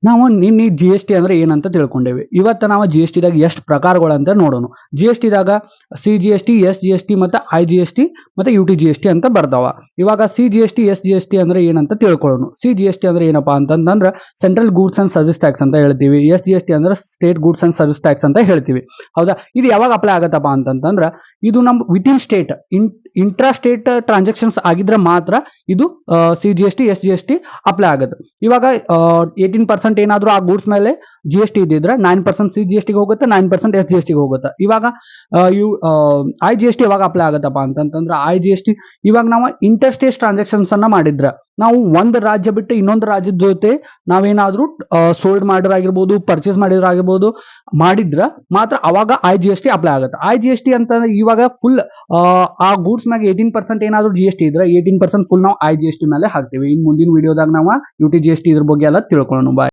ನಾವು ನಿನ್ನೆ G S T ಅಂದ್ರೆ ಏನಂತ ತಿಳ್ಕೊಂಡೇವಿ. ಇವತ್ತು ನಾವು ಜಿ ಎಸ್ ಟಿದಾಗ ಎಷ್ಟು ಪ್ರಕಾರಗಳಂತ ನೋಡೋಣ. ಜಿ ಎಸ್ ಟಿದಾಗ C G S T, S G S T ಮತ್ತು ಐ ಜಿ ಎಸ್ ಟಿ ಮತ್ತು U T G S T ಅಂತ ಬರ್ತಾವ. ಇವಾಗ C G S T, S G S T ಅಂದ್ರೆ ಏನಂತ ತಿಳ್ಕೊಳ್ಳೋಣ. ಸಿ ಜಿ ಎಸ್ ಟಿ ಅಂದ್ರೆ ಏನಪ್ಪಾ ಅಂತಂದ್ರೆ central goods and service tax ಅಂತ ಹೇಳ್ತೀವಿ. ಎಸ್ ಜಿ ಎಸ್ ಟಿ ಅಂದ್ರೆ state goods and service tax ಅಂತ ಹೇಳ್ತೀವಿ. ಹೌದಾ? ಇದು ಯಾವಾಗ ಅಪ್ಲೈ ಆಗತ್ತಪ್ಪ ಅಂತಂದ್ರೆ ಇದು ನಮ್ಮ within state intra state transactions ಆಗಿದ್ರೆ ಮಾತ್ರ ಇದು C G S T, S G S T apply ಆಗುತ್ತೆ. ಇವಾಗ 18% ಏನಾದರೂ ಆ ಗೂಡ್ಸ್ ಮೇಲೆ ಜಿ ಎಸ್ ಟಿ ಇದ್ದಿದ್ರೆ 9% ಸಿ ಜಿ ಎಸ್ ಟಿಗೆ ಹೋಗುತ್ತೆ, 9% ಎಸ್ ಜಿ ಎಸ್ ಟಿಗೆ ಹೋಗುತ್ತೆ. ಇವಾಗ ಐ ಜಿ ಎಸ್ ಟಿ ಯಾವಾಗ ಅಪ್ಲೈ ಆಗುತ್ತಪ್ಪ ಅಂತಂದ್ರೆ ಐ ಜಿ ಎಸ್ ಟಿ ಇವಾಗ ನಾವು ಇಂಟರ್ ಸ್ಟೇಟ್ ಟ್ರಾನ್ಸಾಕ್ಷನ್ಸ್ ಅನ್ನ ಮಾಡಿದ್ರೆ, ನಾವು ಒಂದು ರಾಜ್ಯ ಬಿಟ್ಟು ಇನ್ನೊಂದು ರಾಜ್ಯದ ಜೊತೆ ನಾವೇನಾದ್ರೂ ಸೋಲ್ಡ್ ಮಾಡಿರಾಗಿರ್ಬೋದು, ಪರ್ಚೇಸ್ ಮಾಡಿರಾಗಿರ್ಬೋದು ಮಾಡಿದ್ರೆ ಮಾತ್ರ ಅವಾಗ I G S T apply ಆಗುತ್ತೆ. ಐ ಜಿ ಎಸ್ ಟಿ ಅಂತಂದ್ರೆ ಇವಾಗ ಫುಲ್ ಆ ಗೂಡ್ಸ್ ಮ್ಯಾಗ 18% ಏನಾದ್ರು ಜಿ ಎಸ್ ಟಿ ಇದ್ರೆ 18% ಫುಲ್ ನಾವು ಐ ಜಿ ಎಸ್ ಟಿ ಮೇಲೆ ಹಾಕ್ತೀವಿ. ಇನ್ನು ಮುಂದಿನ ವಿಡಿಯೋದಾಗ ನಾವು U T G S T ಇದ್ರ ಬಗ್ಗೆ ಎಲ್ಲ ತಿಳ್ಕೊಳ್ಳೋಣ. ಬಾಯ್.